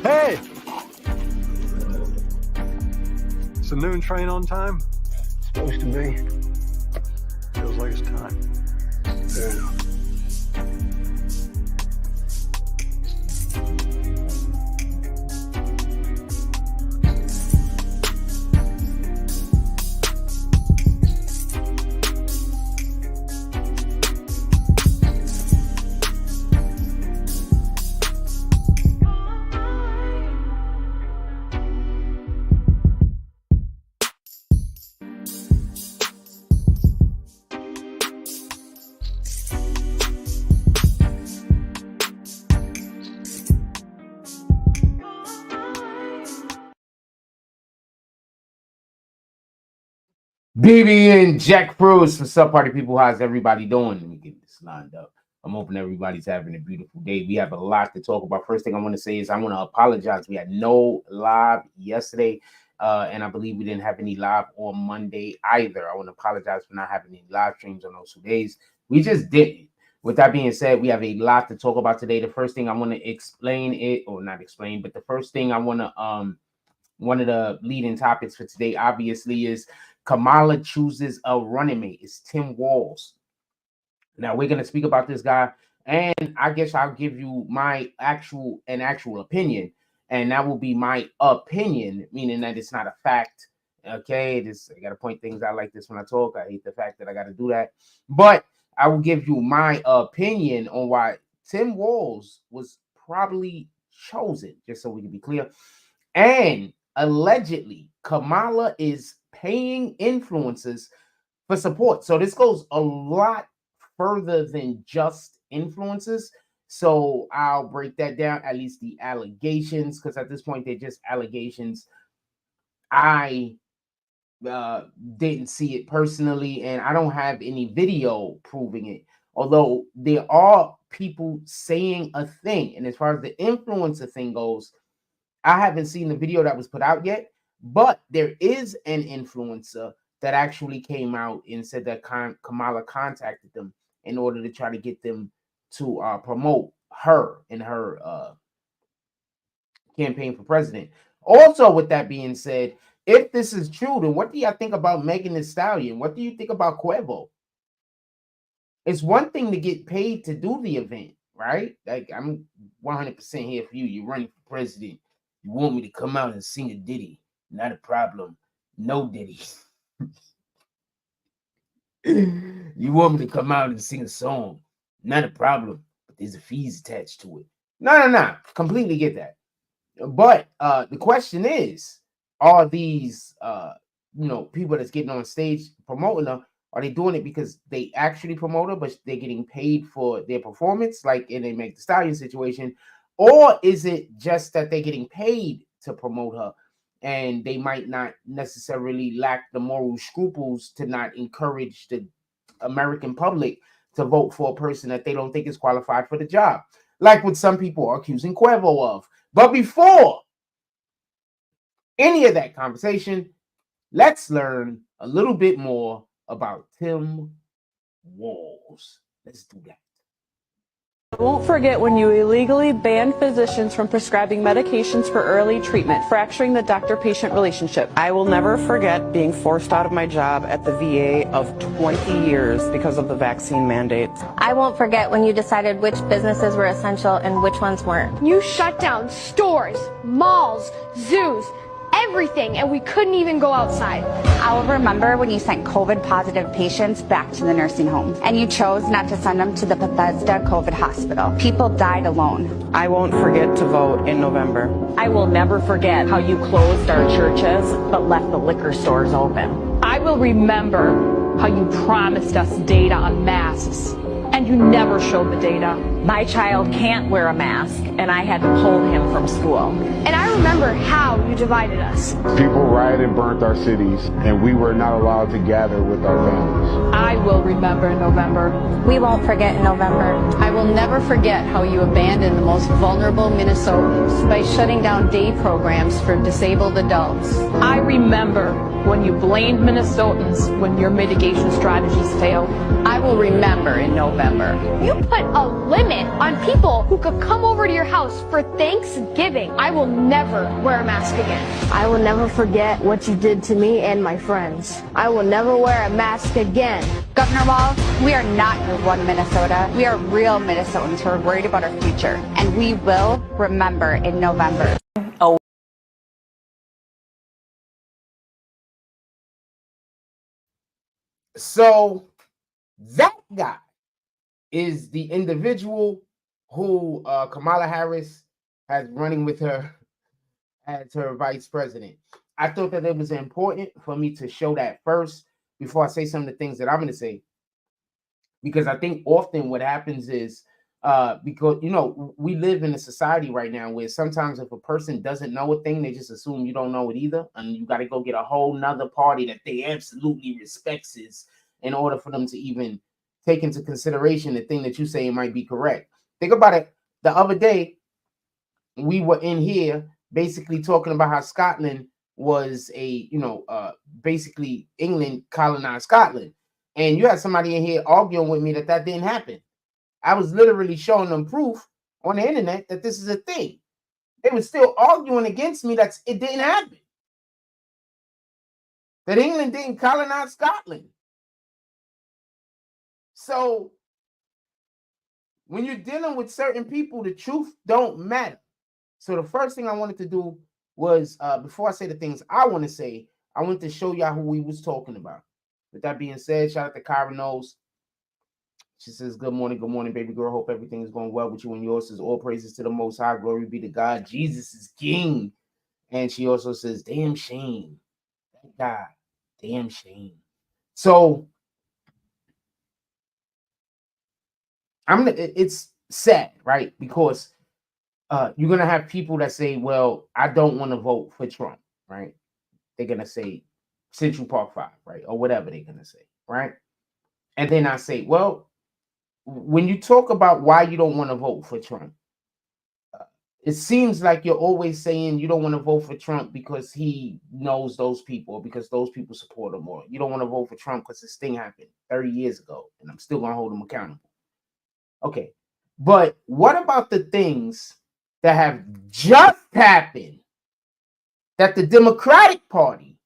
Hey! Is the noon train on time? Supposed to be. Feels like it's time. Fair enough. BBN Jack Bruce, what's up, party people? How's everybody doing? Let me get this lined up. I'm hoping everybody's having a beautiful day. We have a lot to talk about. First thing I want to say is I want to apologize. We had no live yesterday, and I believe we didn't have any live on Monday either. I want to apologize for not having any live streams on those 2 days. We just didn't. With that being said, we have a lot to talk about today. The first thing I want to explain it, or not explain, but the first thing I want to one of the leading topics for today, obviously, is Kamala chooses a running mate. It's Tim Walz. Now we're going to speak about this guy, and I guess I'll give you my actual opinion, and that will be my opinion, meaning that it's not a fact. Okay, I got to point things out like this when I talk. I hate the fact that I got to do that, but I will give you my opinion on why Tim Walz was probably chosen, just so we can be clear. And allegedly, Kamala is paying influencers for support. So this goes a lot further than just influencers. So I'll break that down, at least the allegations, because at this point, they're just allegations. I didn't see it personally, and I don't have any video proving it. Although there are people saying a thing. And as far as the influencer thing goes, I haven't seen the video that was put out yet. But there is an influencer that actually came out and said that Kamala contacted them in order to try to get them to promote her in her campaign for president. Also, with that being said, if this is true, then what do y'all think about Megan Thee Stallion? What do you think about Quavo? It's one thing to get paid to do the event, right? Like, I'm 100% here for you. You're running for president. You want me to come out and sing a ditty? Not a problem. No ditty. You want me to come out and sing a song? Not a problem. But there's a fees attached to it. No. Completely get that. But the question is, are these people that's getting on stage promoting her, are they doing it because they actually promote her, but they're getting paid for their performance, like in a Meg Thee Stallion situation? Or is it just that they're getting paid to promote her, and they might not necessarily lack the moral scruples to not encourage the American public to vote for a person that they don't think is qualified for the job, like what some people are accusing Quavo of? But before any of that conversation, let's learn a little bit more about Tim Walz. Let's do that. I won't forget when you illegally banned physicians from prescribing medications for early treatment, fracturing the doctor-patient relationship. I will never forget being forced out of my job at the VA of 20 years because of the vaccine mandates. I won't forget when you decided which businesses were essential and which ones weren't. You shut down stores, malls, zoos, everything, and we couldn't even go outside. I'll remember when you sent COVID-positive patients back to the nursing home, and you chose not to send them to the Bethesda COVID hospital. People died alone. I won't forget to vote in November. I will never forget how you closed our churches but left the liquor stores open. I will remember how you promised us data on masks, and you never showed the data. My child can't wear a mask, and I had to pull him from school. And I remember how you divided us. People rioted and burnt our cities, and we were not allowed to gather with our families. I will remember in November. We won't forget in November. I will never forget how you abandoned the most vulnerable Minnesotans by shutting down day programs for disabled adults. I remember when you blamed Minnesotans when your mitigation strategies failed. I will remember in November. November. You put a limit on people who could come over to your house for Thanksgiving. I will never wear a mask again. I will never forget what you did to me and my friends. I will never wear a mask again. Governor Walz, we are not your one Minnesota. We are real Minnesotans who are worried about our future. And we will remember in November. So that guy is the individual who Kamala Harris has running with her as her vice president. I thought that it was important for me to show that first before I say some of the things that I'm going to say, because I think often what happens is because, you know, we live in a society right now where sometimes if a person doesn't know a thing, they just assume you don't know it either. And you got to go get a whole nother party that they absolutely respects in order for them to even take into consideration the thing that you say might be correct. Think about it. The other day, we were in here basically talking about how Scotland was basically England colonized Scotland. And you had somebody in here arguing with me that didn't happen. I was literally showing them proof on the internet that this is a thing. They were still arguing against me that it didn't happen. That England didn't colonize Scotland. So when you're dealing with certain people, the truth don't matter. So the first thing I wanted to do was, before I say the things I want to say, I wanted to show y'all who we was talking about. With that being said, shout out to Kyra Knows. She says, good morning, baby girl. Hope everything is going well with you and yours. Says, all praises to the Most High. Glory be to God. Jesus is King. And she also says, damn shame. Thank God. Damn shame. So, it's sad, right? Because you're going to have people that say, well, I don't want to vote for Trump, right? They're going to say Central Park 5, right? Or whatever they're going to say, right? And then I say, well, when you talk about why you don't want to vote for Trump, it seems like you're always saying you don't want to vote for Trump because he knows those people or because those people support him, or you don't want to vote for Trump because this thing happened 30 years ago and I'm still going to hold him accountable. Okay, but what about the things that have just happened that the Democratic Party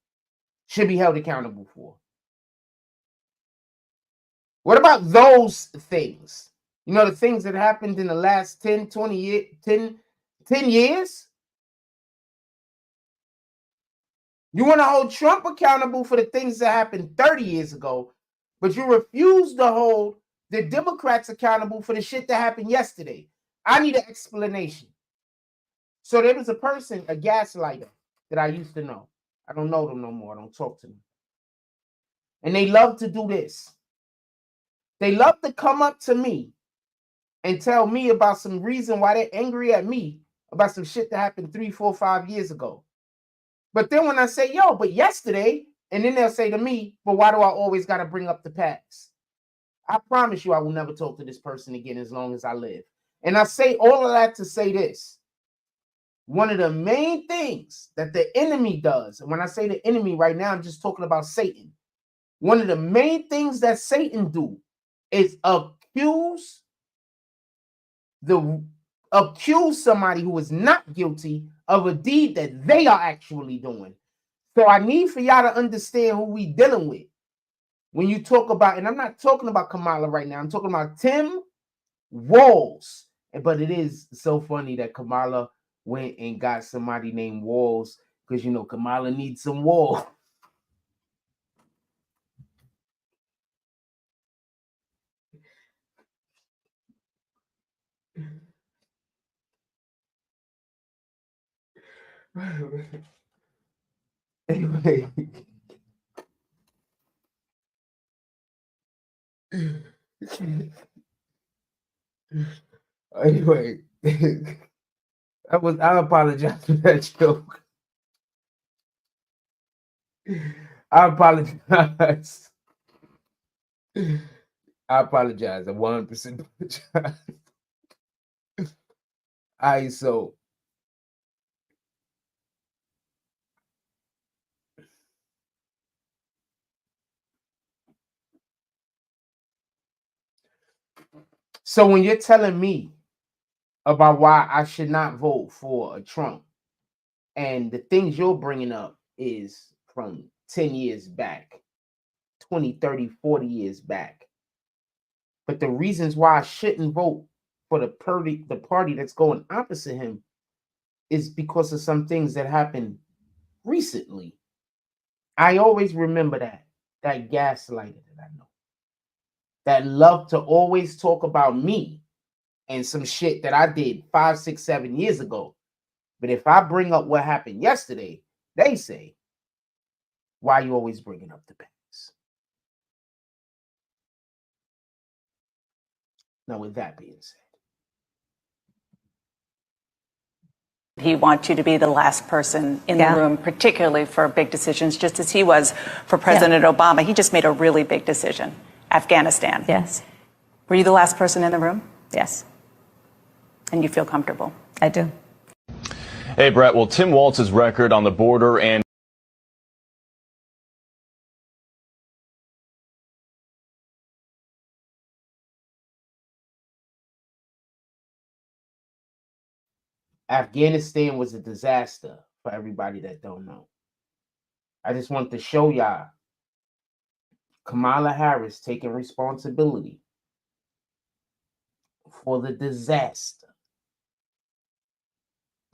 should be held accountable for? What about those things? You know, the things that happened in the last 10 years? You want to hold Trump accountable for the things that happened 30 years ago, but you refuse to hold the Democrats accountable for the shit that happened yesterday. I need an explanation. So there was a person, a gaslighter, that I used to know. I don't know them no more. I don't talk to them. And they love to do this. They love to come up to me and tell me about some reason why they're angry at me about some shit that happened 3, 4, 5 years ago. But then when I say, yo, but yesterday, and then they'll say to me, but why do I always got to bring up the past? I promise you I will never talk to this person again as long as I live. And I say all of that to say this. One of the main things that the enemy does, and when I say the enemy right now, I'm just talking about Satan. One of the main things that Satan do is accuse somebody who is not guilty of a deed that they are actually doing. So I need for y'all to understand who we dealing with. When you talk about, and I'm not talking about Kamala right now, I'm talking about Tim Walz. But it is so funny that Kamala went and got somebody named Walz because, you know, Kamala needs some walls. Anyway. Anyway, I apologize for that joke. I apologize. I 100% apologize. So So when you're telling me about why I should not vote for a Trump, and the things you're bringing up is from 10 years back, 20, 30, 40 years back. But the reasons why I shouldn't vote for the party that's going opposite him is because of some things that happened recently. I always remember that gaslighter that I know, that love to always talk about me and some shit that I did 5, 6, 7 years ago. But if I bring up what happened yesterday, they say, why are you always bringing up the past? Now, with that being said, he wants you to be the last person in the room, particularly for big decisions, just as he was for President Obama. He just made a really big decision. Afghanistan. Yes. Were you the last person in the room? Yes. And you feel comfortable? I do. Hey, Brett. Well, Tim Walz's record on the border and Afghanistan was a disaster for everybody that don't know. I just want to show y'all Kamala Harris taking responsibility for the disaster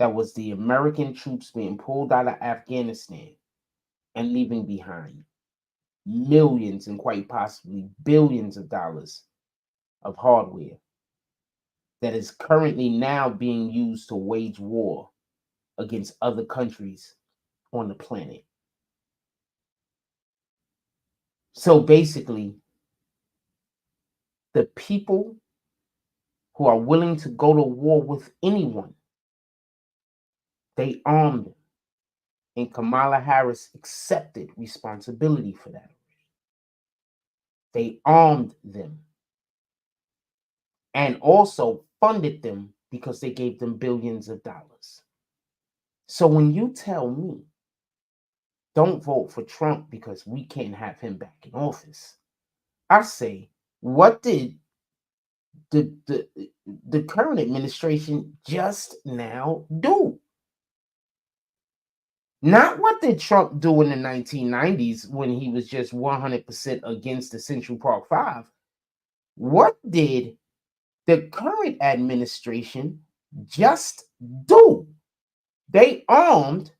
that was the American troops being pulled out of Afghanistan and leaving behind millions and quite possibly billions of dollars of hardware that is currently now being used to wage war against other countries on the planet. So basically, the people who are willing to go to war with anyone, they armed them. And Kamala Harris accepted responsibility for that. They armed them and also funded them because they gave them billions of dollars. So when you tell me, don't vote for Trump because we can't have him back in office, I say, what did the current administration just now do? Not what did Trump do in the 1990s when he was just 100% against the Central Park Five. What did the current administration just do? They armed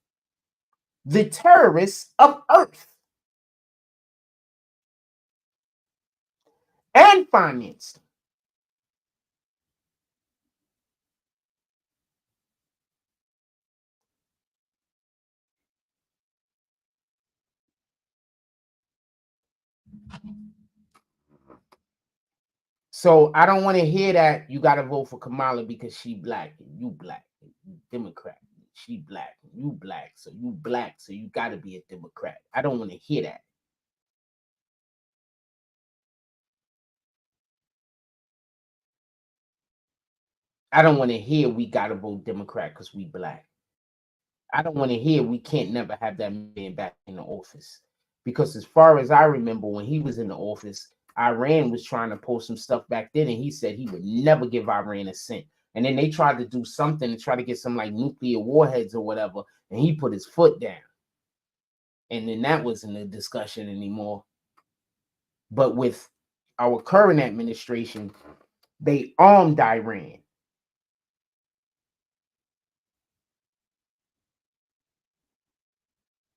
the terrorists of Earth and financed them. So I don't want to hear that you got to vote for Kamala because she black and you black and you Democrat. She black and you black, so you got to be a Democrat. I don't want to hear that. I don't want to hear we got to vote Democrat because we black. I don't want to hear we can't never have that man back in the office. Because as far as I remember, when he was in the office, Iran was trying to pull some stuff back then, and he said he would never give Iran a cent. And then they tried to do something to try to get some like nuclear warheads or whatever, and he put his foot down. And then that wasn't a discussion anymore. But with our current administration, they armed Iran.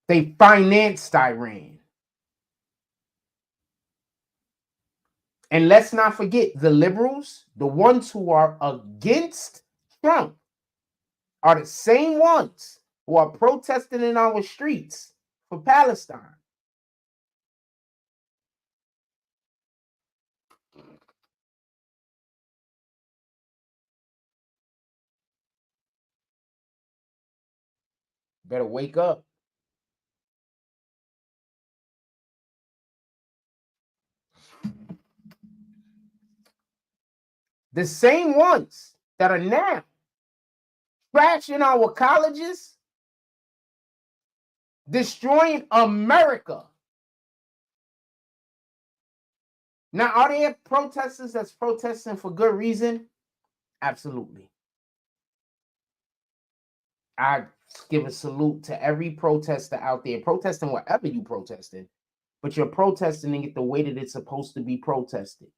They financed Iran. And let's not forget the liberals, the ones who are against Trump, are the same ones who are protesting in our streets for Palestine. Better wake up. The same ones that are now trashing our colleges, destroying America, Now, are there protesters that's protesting for good reason? Absolutely. I give a salute to every protester out there, protesting whatever you protesting, but you're protesting it the way that it's supposed to be protested.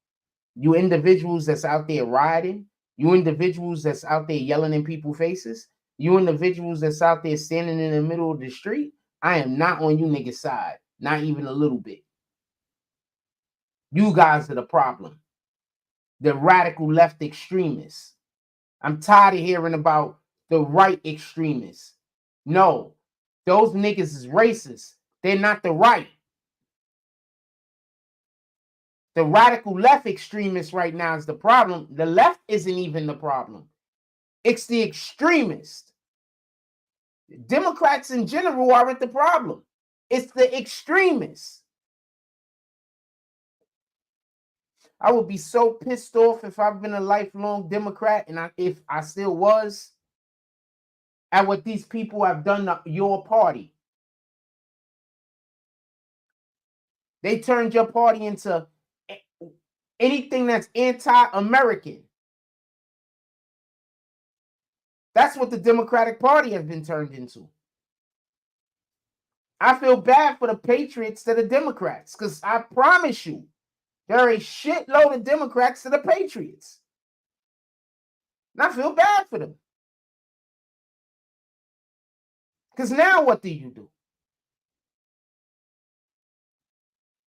You individuals that's out there rioting, you individuals that's out there yelling in people's faces, you individuals that's out there standing in the middle of the street, I am not on you niggas' side, not even a little bit. You guys are the problem. The radical left extremists. I'm tired of hearing about the right extremists. No, those niggas is racist. They're not the right. The radical left extremists right now is the problem. The left isn't even the problem. It's the extremists. Democrats in general aren't the problem. It's the extremists. I would be so pissed off if I've been a lifelong Democrat and if I still was at what these people have done to your party. They turned your party into anything that's anti-American. That's what the Democratic Party has been turned into. I feel bad for the patriots that are Democrats, because I promise you, there are a shitload of Democrats that are patriots. And I feel bad for them. Because now what do?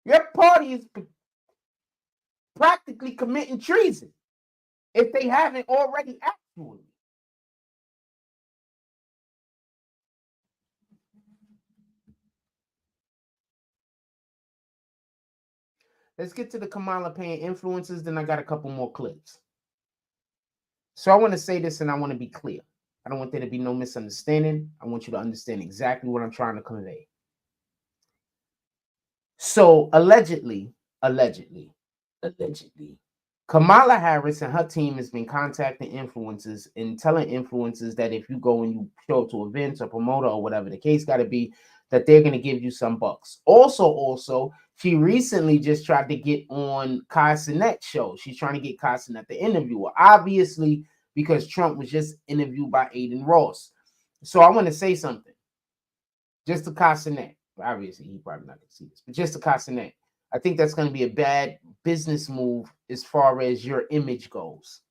Your party is practically committing treason if they haven't already actually. Let's get to the Kamala paying influences, then I got a couple more clips. So I want to say this and I want to be clear. I don't want there to be no misunderstanding. I want you to understand exactly what I'm trying to convey. So allegedly, Kamala Harris and her team has been contacting influencers and telling influencers that if you go and you show up to events or promoter or whatever the case got to be, that they're going to give you some bucks. Also, she recently just tried to get on Kai Cenat's show. She's trying to get Kai Cenat the interviewer, obviously, because Trump was just interviewed by Aiden Ross. So I want to say something. Just to Kai Cenat. Obviously, he probably not going to see this, but just to Kai Cenat. I think that's going to be a bad business move as far as your image goes.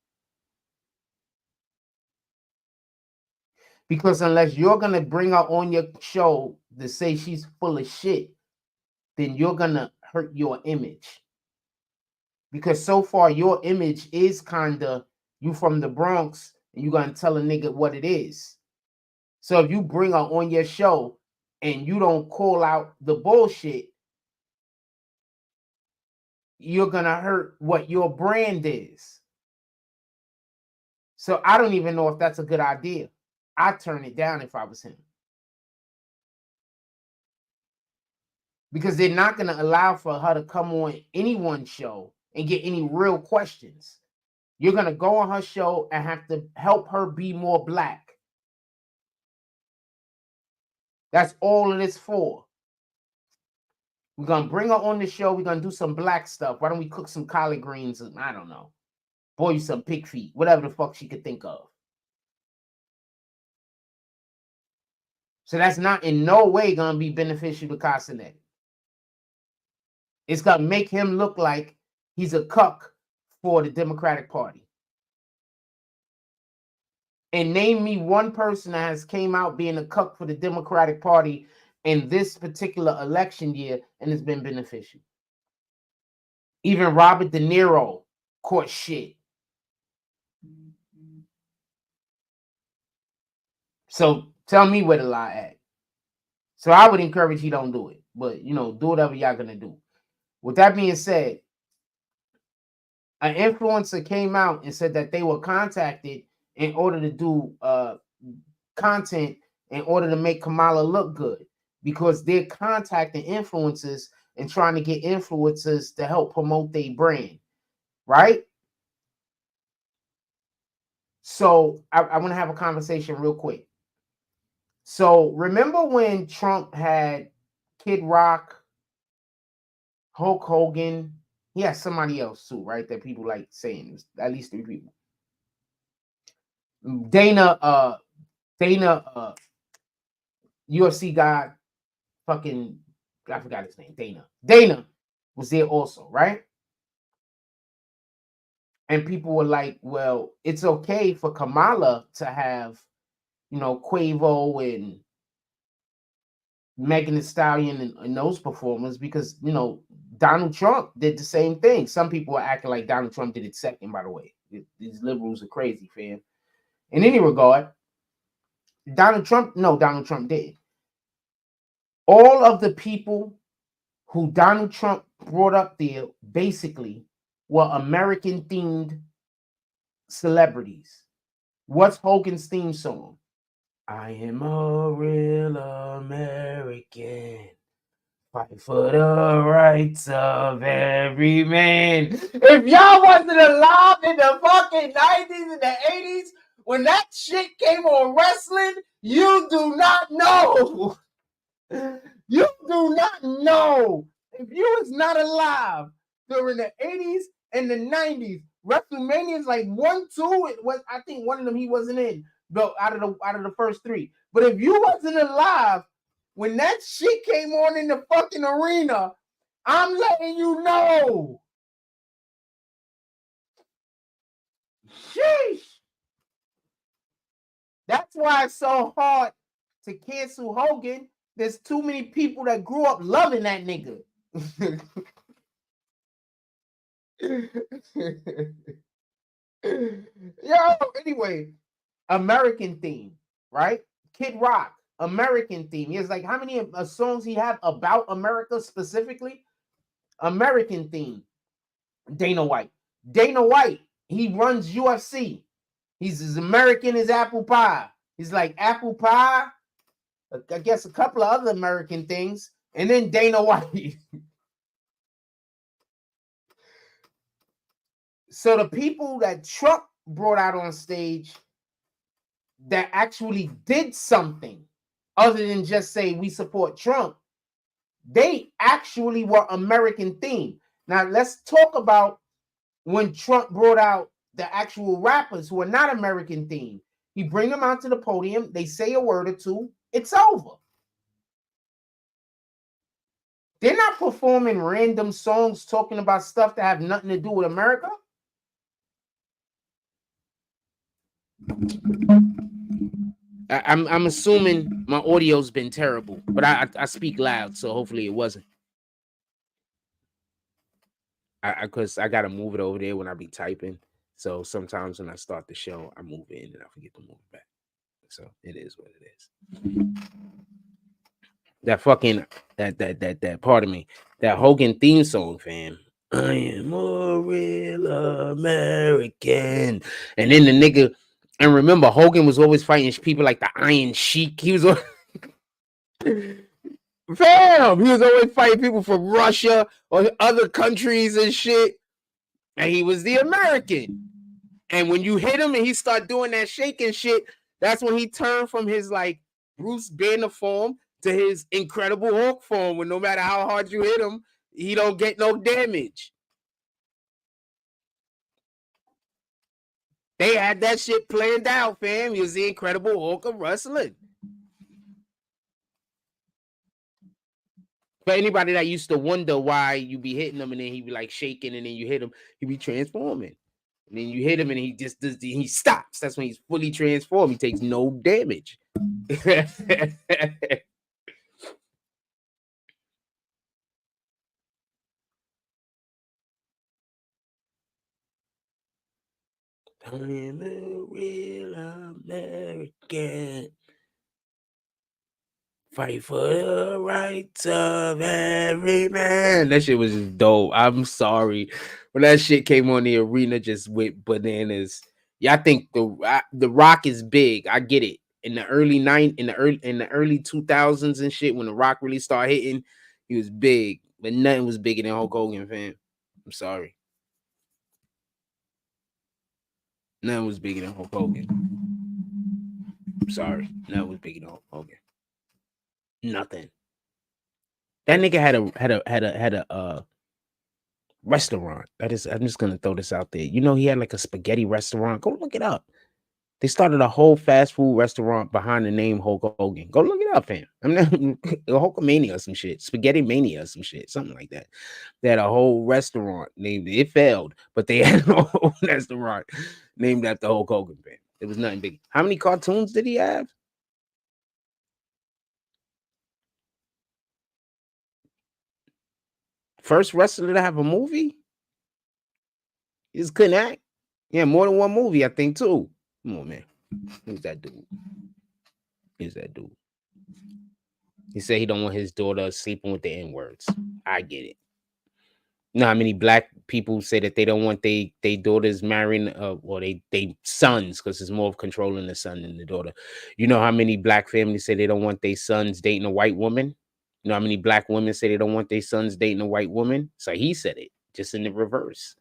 Because unless you're going to bring her on your show to say she's full of shit, then you're going to hurt your image. Because so far, your image is kind of you from the Bronx and you're going to tell a nigga what it is. So if you bring her on your show and you don't call out the bullshit, you're going to hurt what your brand is. So I don't even know if that's a good idea. I'd turn it down if I was him. Because they're not going to allow for her to come on anyone's show and get any real questions. You're going to go on her show and have to help her be more black. That's all it is for. We're going to bring her on the show. We're going to do some black stuff. Why don't we cook some collard greens? And, I don't know. Boil some pig feet. Whatever the fuck she could think of. So that's not in no way going to be beneficial to Kai Cenat. It's going to make him look like he's a cuck for the Democratic Party. And name me one person that has came out being a cuck for the Democratic Party in this particular election year and has been beneficial. Even Robert De Niro caught shit. So tell me where the lie at. So I would encourage you don't do it. But, you know, do whatever y'all going to do. With that being said, an influencer came out and said that they were contacted in order to do content in order to make Kamala look good. Because they're contacting influencers and trying to get influencers to help promote their brand. Right? So I want to have a conversation real quick. So remember when Trump had Kid Rock, Hulk Hogan, He has somebody else too, right? That people like saying. It was at least 3 people. Dana, UFC guy, fucking, I forgot his name. Dana was there also, right? And people were like, well, it's okay for Kamala to have, you know, Quavo and Megan Thee Stallion and those performers because, you know, Donald Trump did the same thing. Some people are acting like Donald Trump did it second, by the way. These liberals are crazy, fam. In any regard, Donald Trump did. All of the people who Donald Trump brought up there basically were American-themed celebrities. What's Hogan's theme song? I am a real American. Fight for the rights of every man. If y'all wasn't alive in the fucking 90s and the 80s, when that shit came on wrestling, you do not know. You do not know. If you was not alive during the 80s and the 90s, WrestleMania is like 1, 2. It was, I think one of them he wasn't in, but out of the first 3. But if you wasn't alive when that shit came on in the fucking arena, I'm letting you know. Sheesh. That's why it's so hard to cancel Hogan. There's too many people that grew up loving that nigga. Yo, anyway, American theme, right? Kid Rock, American theme. He has like how many songs he have about America specifically? American theme. Dana White, he runs UFC. He's as American as apple pie. He's like apple pie, I guess a couple of other American things, and then Dana White. So the people that Trump brought out on stage that actually did something other than just say we support Trump, they actually were American themed. Now let's talk about when Trump brought out the actual rappers who are not American themed. He bring them out to the podium, they say a word or two, it's over. They're not performing random songs talking about stuff that have nothing to do with America. I'm assuming my audio's been terrible, but I speak loud, so hopefully it wasn't. Because I gotta move it over there when I be typing. So sometimes when I start the show, I move it in and I forget to move it back. So it is what it is. That fucking that pardon me, that Hogan theme song, fam. I am a real American. And then the nigga, and remember, Hogan was always fighting people like the Iron Sheik. He was fam, he was always fighting people from Russia or other countries and shit. And he was the American. And when you hit him and he start doing that shaking shit, that's when he turned from his like Bruce Banner form to his Incredible Hulk form, when no matter how hard you hit him, he don't get no damage. They had that shit planned out, fam. He was the Incredible Hulk of wrestling. For anybody that used to wonder why you be hitting him and then he be like shaking and then you hit him, he be transforming. And then you hit him and he just does, he stops. That's when he's fully transformed. He takes no damage. I am a real American. Fight for the rights of every man. That shit was just dope. I'm sorry. When that shit came on, the arena just went bananas. Yeah, I think the Rock is big. I get it. In the early 2000s and shit, when the Rock really started hitting, he was big. But nothing was bigger than Hulk Hogan, fam. I'm sorry. Nothing was bigger than Hulk Hogan. I'm sorry. Nothing was bigger than Hulk Hogan. Nothing. That nigga had a restaurant. I'm just gonna throw this out there. You know, he had like a spaghetti restaurant. Go look it up. They started a whole fast food restaurant behind the name Hulk Hogan. Go look it up, fam. I mean, Hulkamania or some shit, Spaghetti Mania or some shit, something like that. They had a whole restaurant named it. Failed, but they had a whole restaurant named after Hulk Hogan, fam. It was nothing big. How many cartoons did he have? First wrestler to have a movie? He just couldn't act. Yeah, more than one movie, I think, too. Come on, man. Who's that dude? Who's that dude? He said he don't want his daughter sleeping with the N-words. I get it. You know how many black people say that they don't want they daughters marrying or they sons, because it's more of controlling the son than the daughter. You know how many black families say they don't want their sons dating a white woman? You know how many black women say they don't want their sons dating a white woman? So he said it, just in the reverse.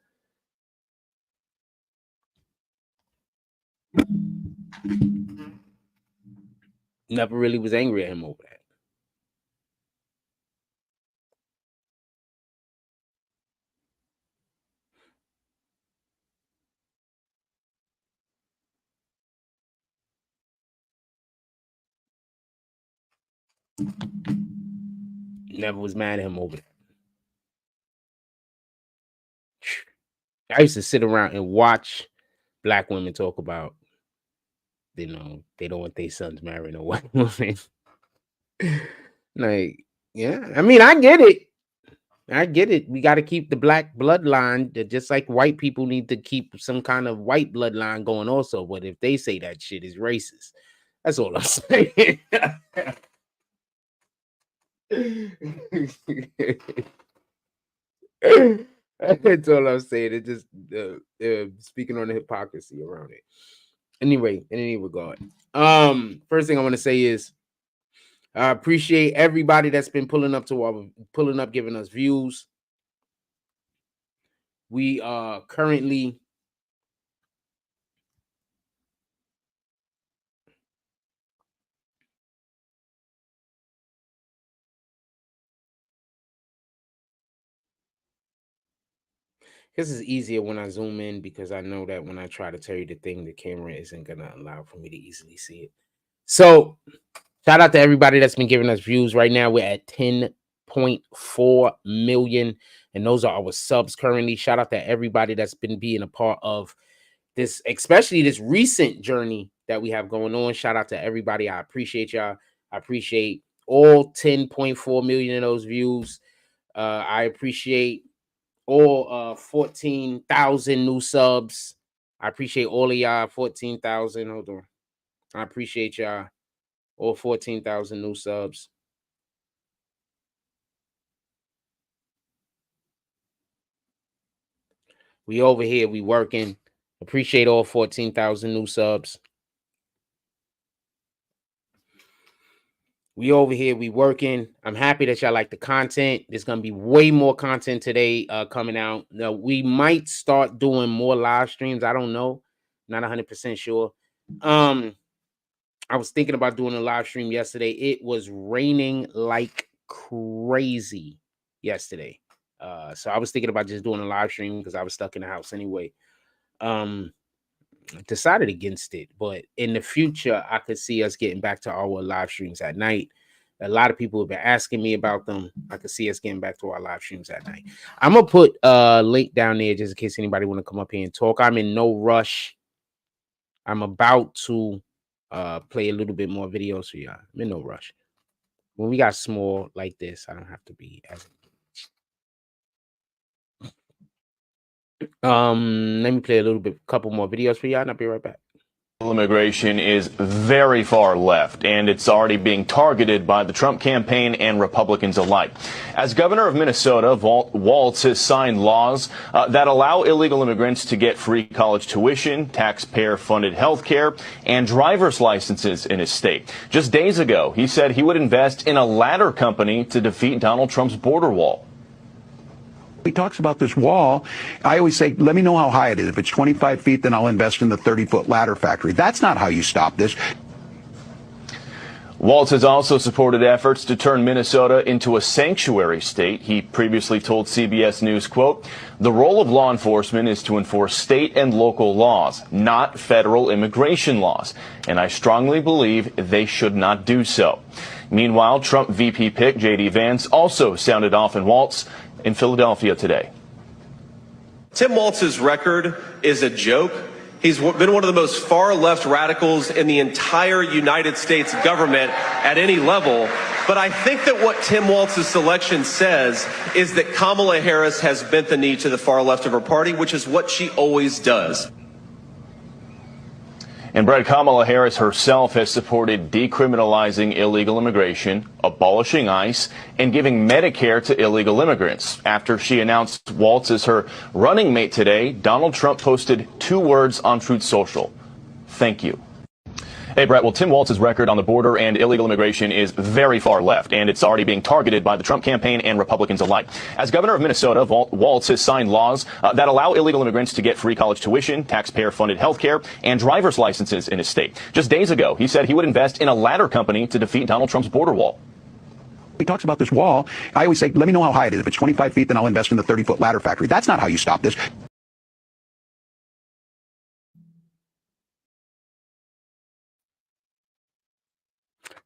Never really was angry at him over that. Never was mad at him over that. I used to sit around and watch black women talk about, you know, they don't want their sons marrying a white woman. Like, yeah, I mean, I get it. I get it. We got to keep the black bloodline, just like white people need to keep some kind of white bloodline going also. But if they say that shit is racist, that's all I'm saying. That's all I'm saying. It's just speaking on the hypocrisy around it. Anyway, in any regard, first thing I want to say is I appreciate everybody that's been pulling up, giving us views. We are currently this is easier when I zoom in, because I know that when I try to tell you the thing, the camera isn't gonna allow for me to easily see it. So shout out to everybody that's been giving us views. Right now we're at 10.4 million, and those are our subs currently. Shout out to everybody that's been being a part of this, especially this recent journey that we have going on. Shout out to everybody. I appreciate y'all. I appreciate all 10.4 million of those views. I appreciate all 14,000 new subs. I appreciate all of y'all. 14,000. Hold on. I appreciate y'all. All 14,000 new subs. We over here. We working. Appreciate all 14,000 new subs. We over here, we working. I'm happy that y'all like the content. There's gonna be way more content today coming out. Now, we might start doing more live streams. I don't know, not 100% sure. I was thinking about doing a live stream yesterday. It was raining like crazy yesterday, so I was thinking about just doing a live stream because I was stuck in the house anyway. Decided against it, but in the future I could see us getting back to our live streams at night. A lot of people have been asking me about them. I could see us getting back to our live streams at night. I'm gonna put a link down there just in case anybody want to come up here and talk. I'm in no rush. I'm about to play a little bit more videos for y'all. I'm in no rush. When we got small like this, I don't have to be as let me play a couple more videos for y'all, and I'll be right back. Immigration is very far left, and it's already being targeted by the Trump campaign and Republicans alike. As governor of Minnesota, Walz has signed laws that allow illegal immigrants to get free college tuition, taxpayer-funded health care, and driver's licenses in his state. Just days ago, he said he would invest in a ladder company to defeat Donald Trump's border wall. He talks about this wall. I always say, let me know how high it is. If it's 25 feet, then I'll invest in the 30-foot ladder factory. That's not how you stop this. Walz has also supported efforts to turn Minnesota into a sanctuary state. He previously told CBS News, quote, "The role of law enforcement is to enforce state and local laws, not federal immigration laws. And I strongly believe they should not do so." Meanwhile, Trump VP pick J.D. Vance also sounded off in Walz in Philadelphia today. Tim Walz's record is a joke. He's been one of the most far-left radicals in the entire United States government at any level. But I think that what Tim Walz's selection says is that Kamala Harris has bent the knee to the far left of her party, which is what she always does. And Brett, Kamala Harris herself has supported decriminalizing illegal immigration, abolishing ICE, and giving Medicare to illegal immigrants. After she announced Walz as her running mate today, Donald Trump posted 2 words on Truth Social: "Thank you." Hey, Brett. Well, Tim Walz's record on the border and illegal immigration is very far left, and it's already being targeted by the Trump campaign and Republicans alike. As governor of Minnesota, Walz has signed laws that allow illegal immigrants to get free college tuition, taxpayer-funded health care, and driver's licenses in his state. Just days ago, he said he would invest in a ladder company to defeat Donald Trump's border wall. He talks about this wall. I always say, let me know how high it is. If it's 25 feet, then I'll invest in the 30-foot ladder factory. That's not how you stop this.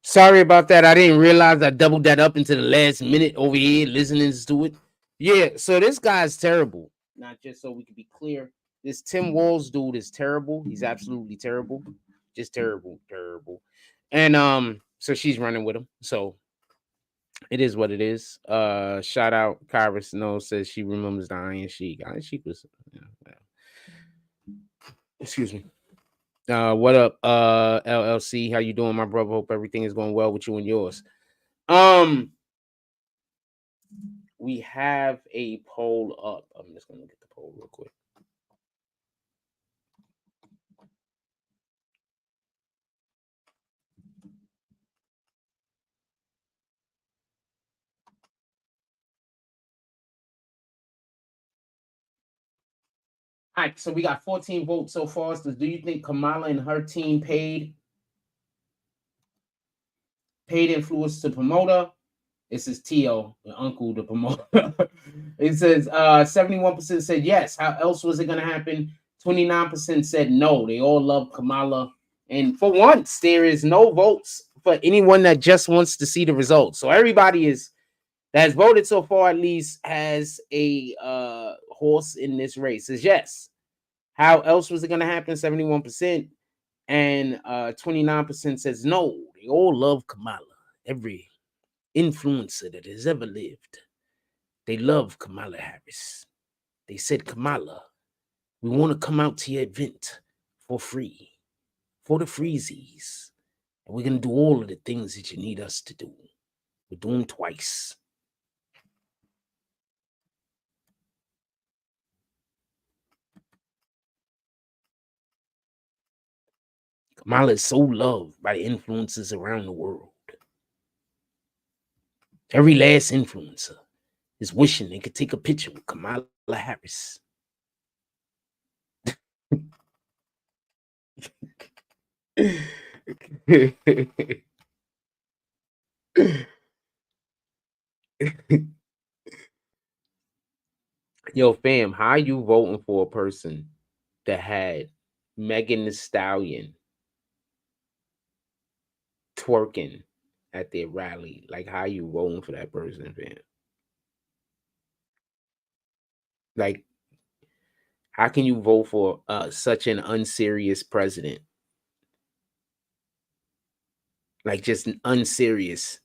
Sorry about that. I didn't realize I doubled that up into the last minute over here listening to it. Yeah, so this guy's terrible. Not just so we can be clear. This Tim Walz dude is terrible. He's absolutely terrible. Just terrible. And so she's running with him. So it is what it is. Shout out Kyra Snow, says she remembers the Iron Sheik. Iron Sheik was excuse me. What up, LLC? How you doing, my brother? Hope everything is going well with you and yours. We have a poll up. I'm just gonna look at the poll real quick. All right, so we got 14 votes so far. So do you think Kamala and her team paid influence to promote her? This is Tio, the uncle, the promoter. It says 71% said yes. How else was it going to happen? 29% said no. They all love Kamala. And for once, there is no votes for anyone that just wants to see the results. So everybody that has voted so far, at least, has a horse in this race. Says yes. How else was it going to happen? 71%. And 29% says no. They all love Kamala. Every influencer that has ever lived, they love Kamala Harris. They said, Kamala, we want to come out to your event for free, for the freezies. And we're going to do all of the things that you need us to do. We're doing twice. Kamala is so loved by the influencers around the world. Every last influencer is wishing they could take a picture with Kamala Harris. Yo, fam, how are you voting for a person that had Megan Thee Stallion twerking at their rally? Like, how are you voting for that person, fam? Like, how can you vote for such an unserious president? Like, just unserious.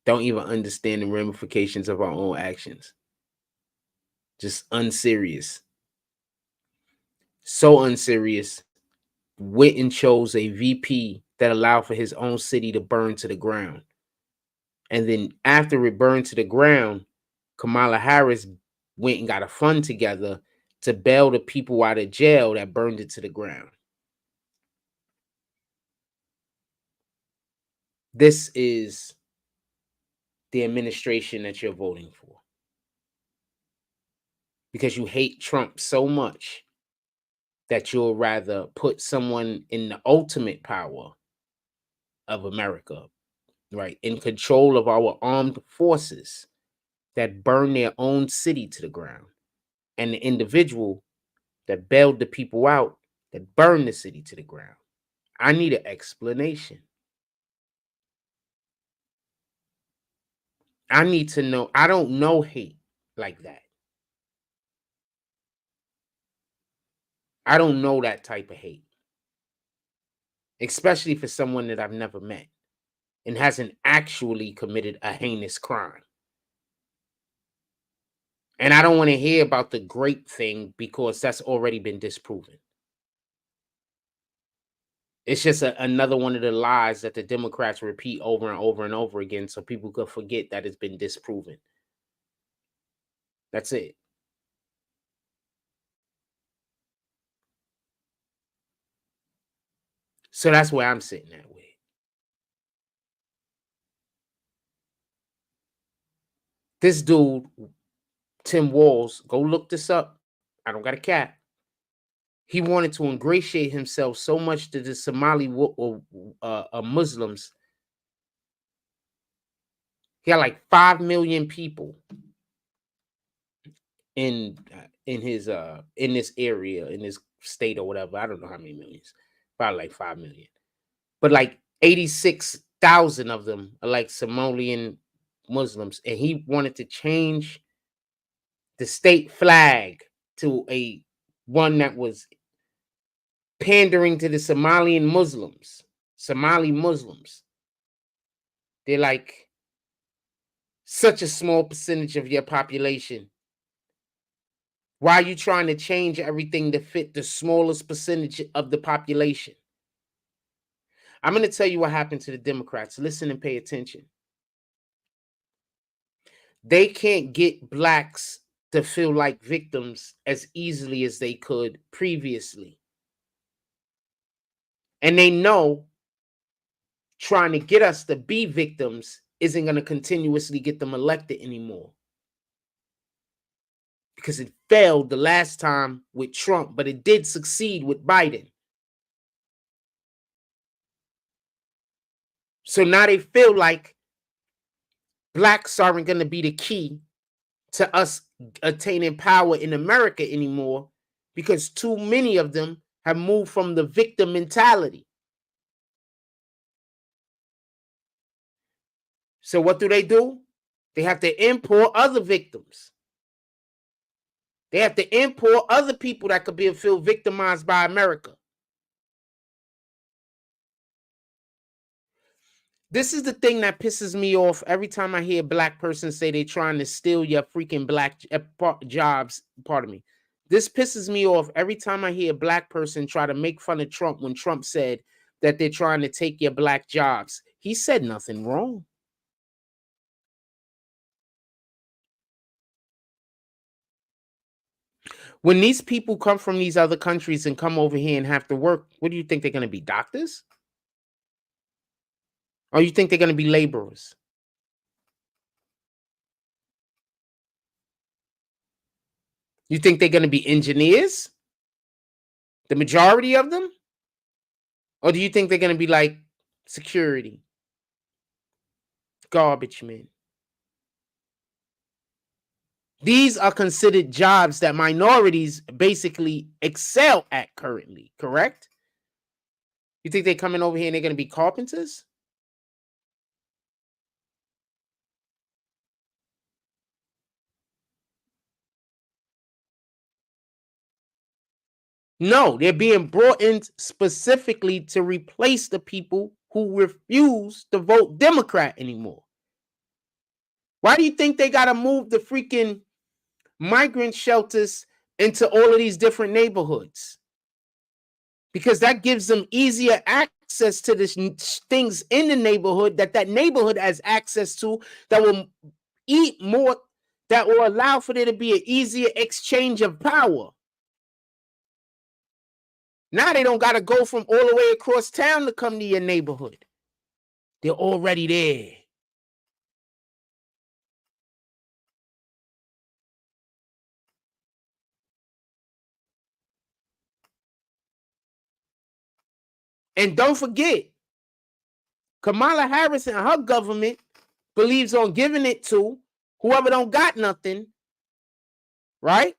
Don't even understand the ramifications of our own actions. Just unserious. So unserious. Went and chose a VP that allowed for his own city to burn to the ground. And then after it burned to the ground, Kamala Harris went and got a fund together to bail the people out of jail that burned it to the ground. This is the administration that you're voting for. Because you hate Trump so much that you'll rather put someone in the ultimate power of America, right, in control of our armed forces that burn their own city to the ground, and the individual that bailed the people out that burned the city to the ground. I need an explanation. I need to know. I don't know hate like that. I don't know that type of hate, especially for someone that I've never met and hasn't actually committed a heinous crime. And I don't want to hear about the grape thing because that's already been disproven. It's just another one of the lies that the Democrats repeat over and over and over again so people could forget that it's been disproven. That's it. So that's where I'm sitting at with. This dude, Tim Walz, go look this up. I don't got a cat. He wanted to ingratiate himself so much to the Somali Muslims. He had like 5 million people in this area, in this state or whatever. I don't know how many millions. Probably like 5 million. But like 86,000 of them are like Somalian Muslims. And he wanted to change the state flag to a one that was pandering to the Somali Muslims. They're like such a small percentage of your population. Why are you trying to change everything to fit the smallest percentage of the population? I'm going to tell you what happened to the Democrats. Listen and pay attention. They can't get blacks to feel like victims as easily as they could previously. And they know trying to get us to be victims isn't going to continuously get them elected anymore. Because it failed the last time with Trump, but it did succeed with Biden. So now they feel like blacks aren't going to be the key to us attaining power in America anymore because too many of them have moved from the victim mentality. So what do? They have to import other victims. They have to import other people that could feel victimized by America. This is the thing that pisses me off every time I hear a black person say they're trying to steal your freaking black jobs. Pardon me. This pisses me off every time I hear a black person try to make fun of Trump when Trump said that they're trying to take your black jobs. He said nothing wrong. When these people come from these other countries and come over here and have to work, what do you think they're going to be, doctors? Or you think they're going to be laborers? You think they're going to be engineers? The majority of them? Or do you think they're going to be like security? Garbage men? These are considered jobs that minorities basically excel at currently, correct? You think they're coming over here and they're going to be carpenters? No, they're being brought in specifically to replace the people who refuse to vote Democrat anymore. Why do you think they got to move the freaking migrant shelters into all of these different neighborhoods? Because that gives them easier access to the things in the neighborhood that neighborhood has access to, that will eat more, that will allow for there to be an easier exchange of power. Now they don't got to go from all the way across town to come to your neighborhood. They're already there. And don't forget, Kamala Harris and her government believes on giving it to whoever don't got nothing, right?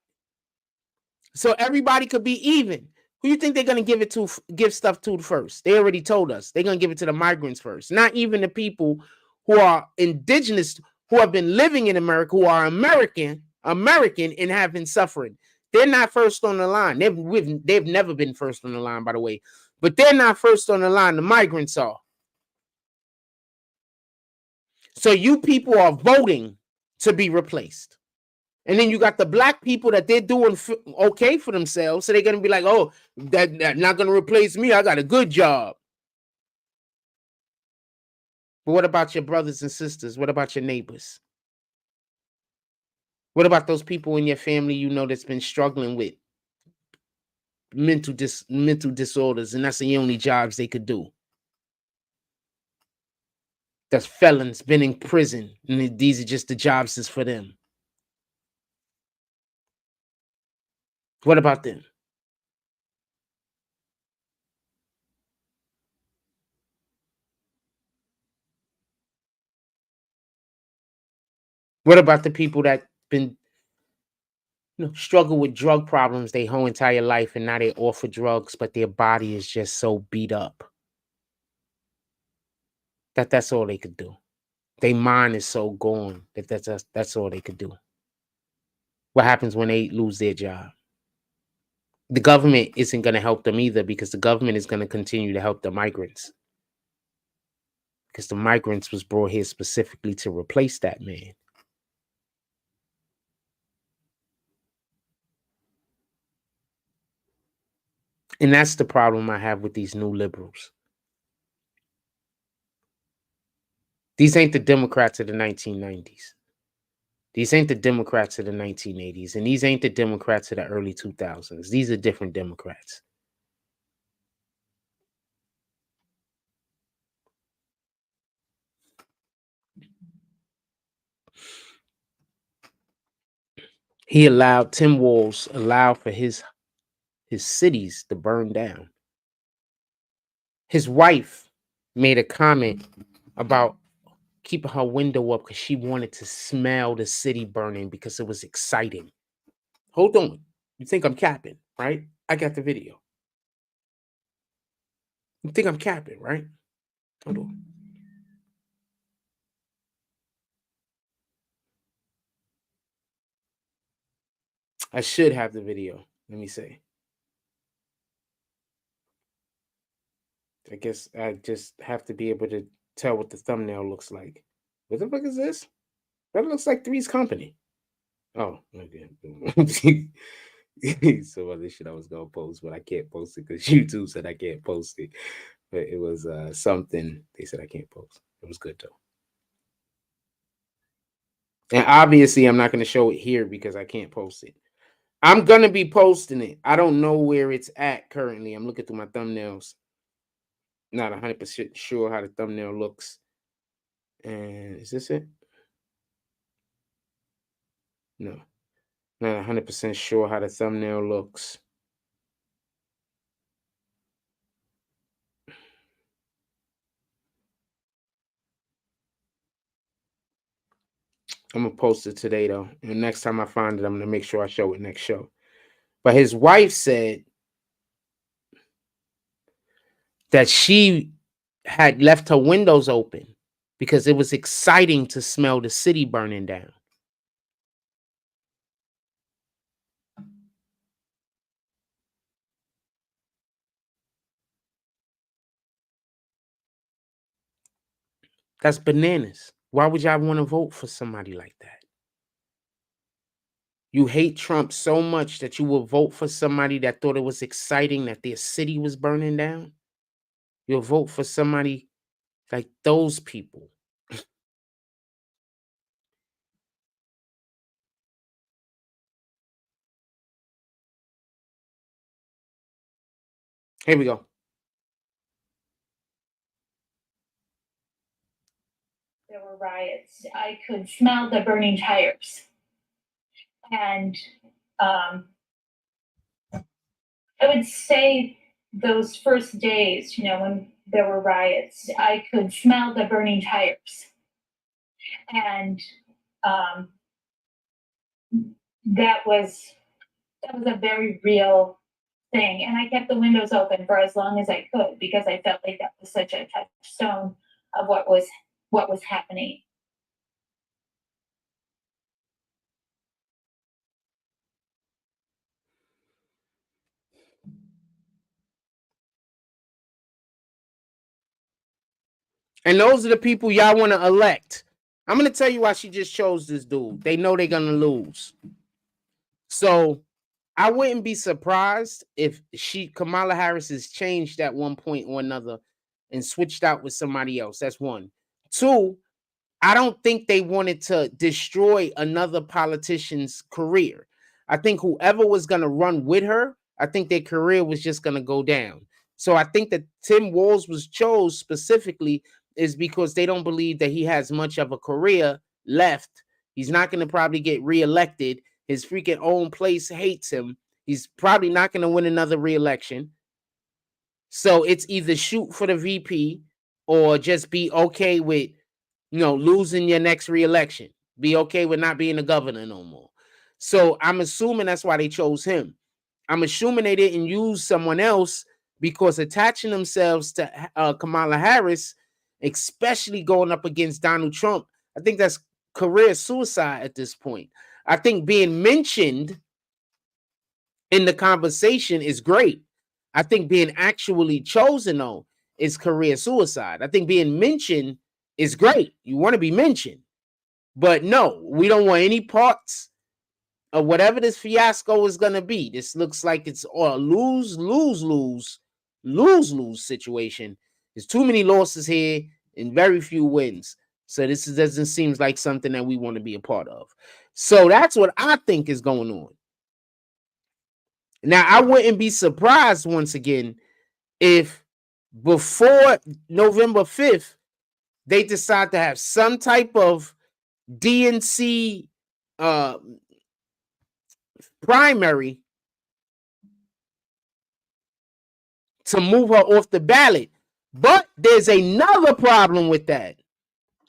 So everybody could be even. Who you think they're going to give it to, give stuff to first? They already told us. They're going to give it to the migrants first. Not even the people who are indigenous, who have been living in America, who are American and have been suffering. They're not first on the line. They've never been first on the line, by the way. But they're not first on the line. The migrants are. So you people are voting to be replaced. And then you got the black people that they're doing okay for themselves. So they're going to be like, oh, that's not going to replace me. I got a good job. But what about your brothers and sisters? What about your neighbors? What about those people in your family you know that's been struggling with mental disorders, and that's the only jobs they could do? That's felons, been in prison, and these are just the jobs that's for them. What about them? What about the people that been struggle with drug problems their whole entire life, and now they offer drugs, but their body is just so beat up that that's all they could do. Their mind is so gone that that's all they could do. What happens when they lose their job? The government isn't going to help them either, because the government is going to continue to help the migrants. Because the migrants was brought here specifically to replace that man. And that's the problem I have with these new liberals. These ain't the Democrats of the 1990s. These ain't the Democrats of the 1980s. And these ain't the Democrats of the early 2000s. These are different Democrats. Tim Walz allowed for his cities to burn down. His wife made a comment about keeping her window up because she wanted to smell the city burning because it was exciting. Hold on. You think I'm capping, right? I got the video. You think I'm capping, right? Hold on. I should have the video. Let me see. I guess I just have to be able to tell what the thumbnail looks like. What the fuck is this? That looks like Three's Company. Oh, okay. So other shit I was gonna post, but I can't post it because YouTube said I can't post it. But it was something they said I can't post. It was good though. And obviously I'm not gonna show it here because I can't post it. I'm gonna be posting it. I don't know where it's at currently. I'm looking through my thumbnails. Not 100% sure how the thumbnail looks. And is this it? No. Not 100% sure how the thumbnail looks. I'm going to post it today, though. And next time I find it, I'm going to make sure I show it next show. But his wife said that she had left her windows open because it was exciting to smell the city burning down. That's bananas. Why would y'all want to vote for somebody like that? You hate Trump so much that you will vote for somebody that thought it was exciting that their city was burning down? You'll vote for somebody like those people. Here we go. There were riots. I could smell the burning tires. And I would say those first days, when there were riots. I could smell the burning tires. And that was a very real thing. And I kept the windows open for as long as I could because I felt like that was such a touchstone of what was happening. And those are the people y'all want to elect. I'm going to tell you why she just chose this dude. They know they're going to lose. So I wouldn't be surprised if Kamala Harris has changed at one point or another and switched out with somebody else. That's one. Two, I don't think they wanted to destroy another politician's career. I think whoever was going to run with her, I think their career was just going to go down. So I think that Tim Walz was chose specifically is because they don't believe that he has much of a career left. He's not going to probably get reelected. His freaking own place hates him. He's probably not going to win another reelection. So it's either shoot for the VP or just be okay with, losing your next reelection. Be okay with not being a governor no more. So I'm assuming that's why they chose him. I'm assuming they didn't use someone else because attaching themselves to Kamala Harris, especially going up against Donald Trump, I think that's career suicide at this point. I think being mentioned in the conversation is great. I think being actually chosen, though, is career suicide. I think being mentioned is great. You want to be mentioned. But no, we don't want any parts of whatever this fiasco is going to be. This looks like it's a lose situation. There's too many losses here and very few wins. So this doesn't seem like something that we want to be a part of. So that's what I think is going on. Now, I wouldn't be surprised once again if before November 5th, they decide to have some type of DNC primary to move her off the ballot. But there's another problem with that.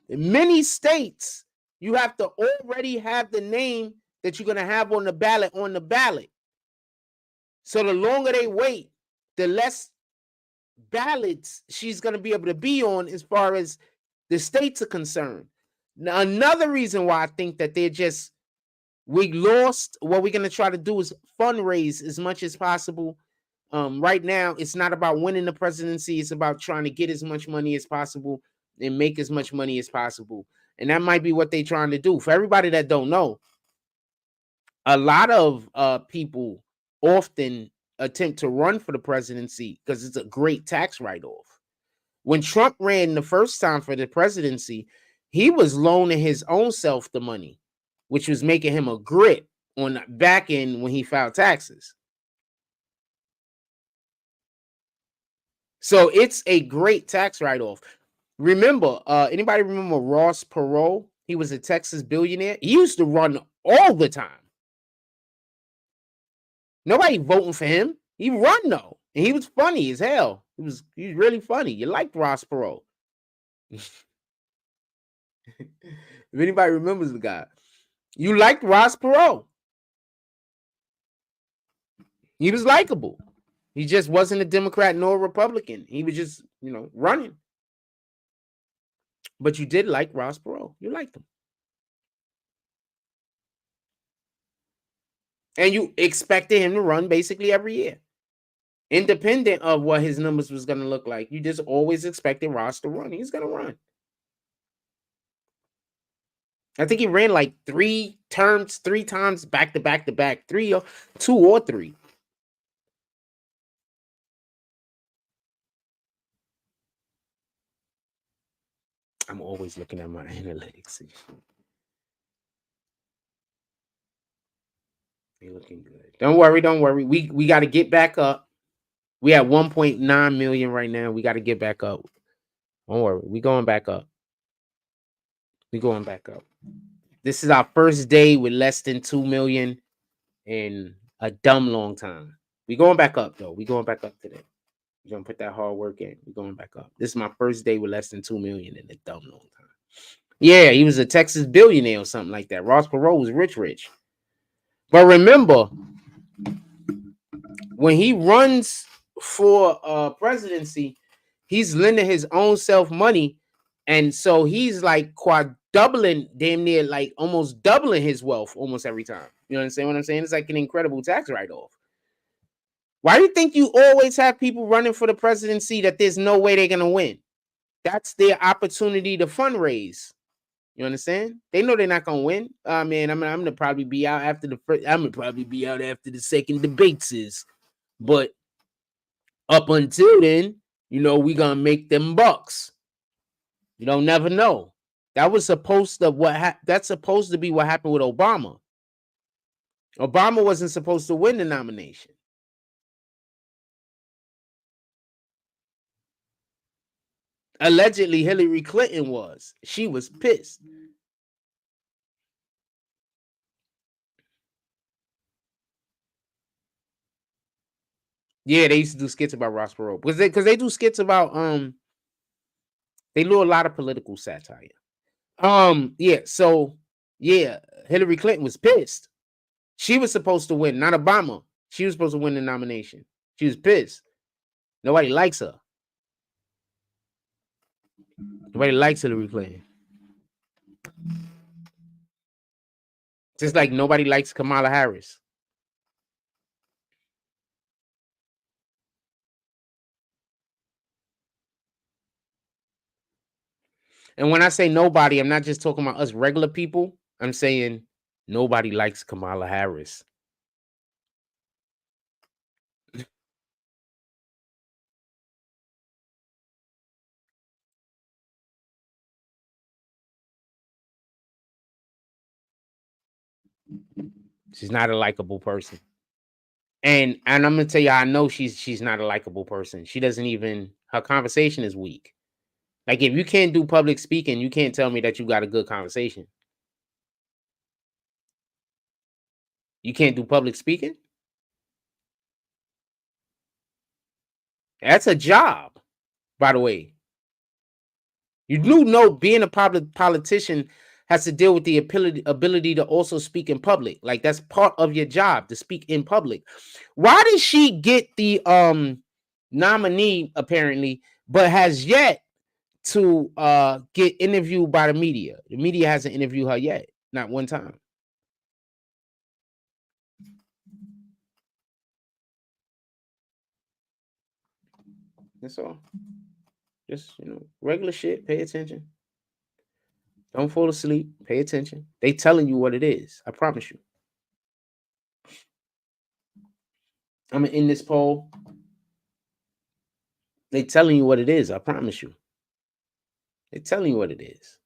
In many states, you have to already have the name that you're going to have on the ballot. So the longer they wait, the less ballots she's going to be able to be on as far as the states are concerned. Now, another reason why I think that we lost, what we're going to try to do is fundraise as much as possible. Right now, it's not about winning the presidency. It's about trying to get as much money as possible and make as much money as possible. And that might be what they're trying to do. For everybody that don't know, a lot of people often attempt to run for the presidency because it's a great tax write-off. When Trump ran the first time for the presidency, he was loaning his own self the money, which was making him a grit on the back end when he filed taxes. So it's a great tax write-off. Remember, anybody remember Ross Perot? He was a Texas billionaire. He used to run all the time. Nobody voting for him. He run though, and he was funny as hell. He was really funny. You liked Ross Perot. If anybody remembers the guy, you liked Ross Perot. He was likable. He just wasn't a Democrat nor a Republican. He was just, running. But you did like Ross Perot. You liked him. And you expected him to run basically every year. Independent of what his numbers was going to look like. You just always expected Ross to run. He's going to run. I think he ran like 3 times back to back to back. 2 or 3. I'm always looking at my analytics. You're looking good. Don't worry. We got to get back up. We at 1.9 million right now. We got to get back up. Don't worry. We going back up. This is our first day with less than 2 million in a dumb long time. We going back up though. We going back up today. We're gonna put that hard work in. We're going back up. This is my first day with less than 2 million in a dumb long time. Yeah, he was a Texas billionaire or something like that. Ross Perot was rich. But remember, when he runs for presidency, he's lending his own self money, and so he's like quadrupling, damn near like almost doubling his wealth almost every time. You understand what I'm saying? It's like an incredible tax write-off. Why do you think you always have people running for the presidency that there's no way they're gonna win? That's their opportunity to fundraise. You understand? They know they're not gonna win. Man, I'm gonna probably be out after the first. I'm gonna probably be out after the second debates is. But up until then, you know, we gonna make them bucks. You don't never know. That was supposed to that's supposed to be what happened with Obama. Obama wasn't supposed to win the nomination. Allegedly, Hillary Clinton was. She was pissed. Yeah, they used to do skits about Ross Perot because they do skits about they do a lot of political satire. Yeah, so yeah, Hillary Clinton was pissed. She was supposed to win, not Obama. She was supposed to win the nomination. She was pissed. Nobody likes her. Nobody likes Hillary Clinton. Just like nobody likes Kamala Harris. And when I say nobody, I'm not just talking about us regular people. I'm saying nobody likes Kamala Harris. She's not a likable person. And I'm gonna tell you, I know she's not a likable person. She doesn't even, her conversation is weak. Like, if you can't do public speaking, you can't tell me that you got a good conversation. You can't do public speaking? That's a job, by the way. You do know being a public politician has to deal with the ability to also speak in public. Like, that's part of your job, to speak in public. Why did she get the nominee, apparently, but has yet to get interviewed by the media? The media hasn't interviewed her yet, not one time. That's all. Just, you know, regular shit. Pay attention. Don't fall asleep. Pay attention. They telling you what it is. I promise you. I'm gonna end this poll. They telling you what it is. I promise you. They telling you what it is.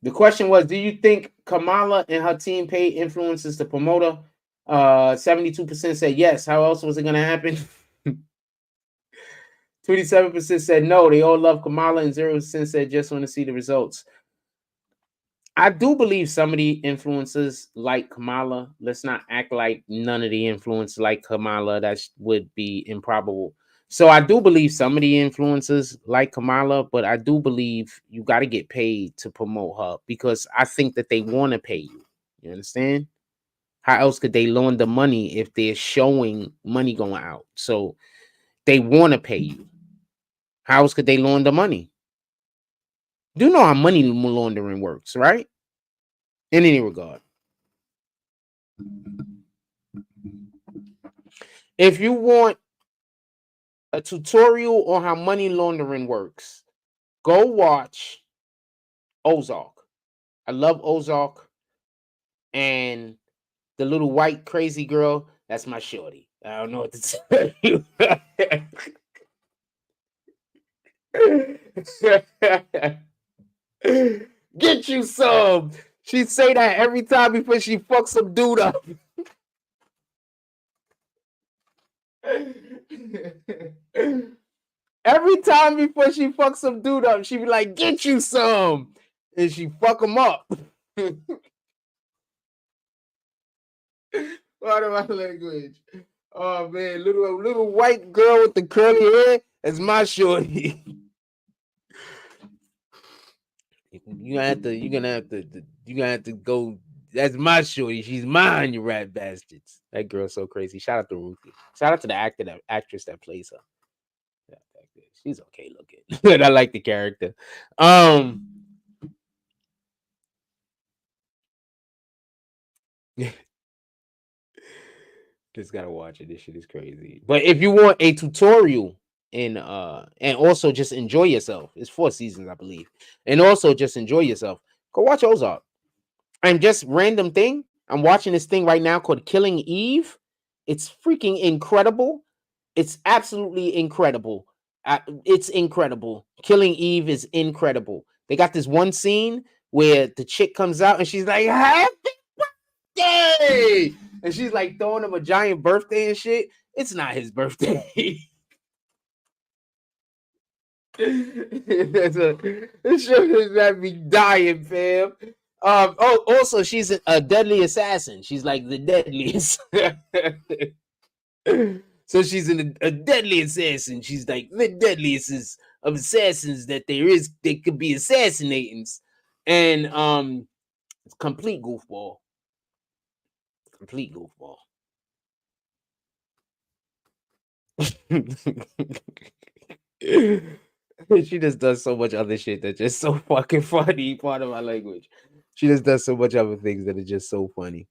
The question was, do you think Kamala and her team paid influencers to promote her? 72% said yes. How else was it going to happen? 27% said no. They all love Kamala, and 0% said just want to see the results. I do believe some of the influencers like Kamala. Let's not act like none of the influencers like Kamala. That would be improbable. So I do believe some of the influencers like Kamala, but I do believe you got to get paid to promote her, because I think that they want to pay you. You understand? How else could they loan the money if they're showing money going out? So they want to pay you. How else could they loan the money? Do know how money laundering works, right? In any regard. If you want a tutorial on how money laundering works, go watch Ozark. I love Ozark. And the little white crazy girl, that's my shorty. I don't know what to tell you. Get you some. She say that every time before she fucks some dude up. Every time before she fucks some dude up, she be like, get you some. And she fuck him up. Pardon my language. Oh man, little white girl with the curly hair is my shorty. You're gonna have to go. That's my shorty. She's mine, you rat bastards. That girl's so crazy. Shout out to Ruthie. Shout out to the actress that plays her. She's okay looking. But I like the character. Just gotta watch it. This shit is crazy. But if you want a tutorial and also just enjoy yourself, it's 4 seasons, I believe. And also just enjoy yourself, go watch Ozark. And just random thing. I'm watching this thing right now called Killing Eve. It's freaking incredible. It's absolutely incredible. It's incredible. Killing Eve is incredible. They got this one scene where the chick comes out and she's like, happy birthday! And she's like throwing him a giant birthday and shit. It's not his birthday. This shit is that me dying, fam. Also, she's a deadly assassin. She's like the deadliest. So she's a deadly assassin. She's like the deadliest of assassins that there is. They could be assassinating, and it's complete goofball. Complete goofball. She just does so much other shit that's just so fucking funny. Part of my language. She just does so much other things that are just so funny.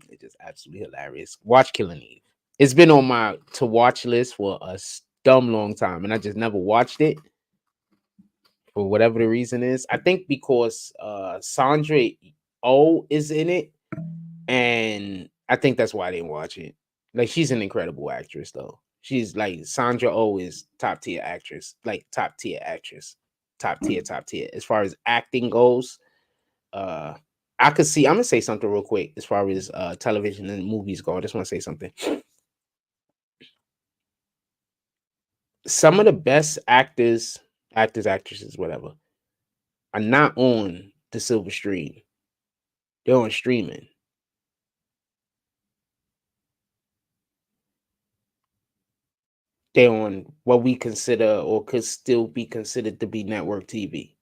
It's just absolutely hilarious. Watch Killing Eve. It's been on my to watch list for a dumb long time, and I just never watched it for whatever the reason is. I think because Sandra Oh is in it, and I think that's why I didn't watch it. Like, she's an incredible actress, though. She's like Sandra Oh is top tier actress, like top tier actress, top tier. As far as acting goes, I could see. I'm gonna say something real quick as far as television and movies go. I just want to say something. Some of the best actors, actresses, whatever, are not on the silver stream. They're on streaming. They're on what we consider or could still be considered to be network TV.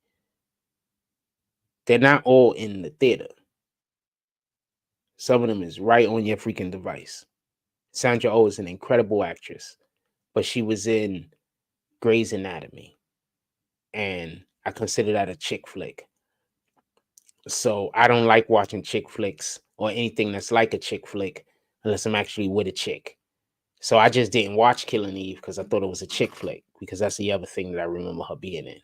They're not all in the theater. Some of them is right on your freaking device. Sandra Oh is an incredible actress, but she was in Grey's Anatomy, and I consider that a chick flick. So I don't like watching chick flicks or anything that's like a chick flick unless I'm actually with a chick. So I just didn't watch Killing Eve because I thought it was a chick flick, because that's the other thing that I remember her being in.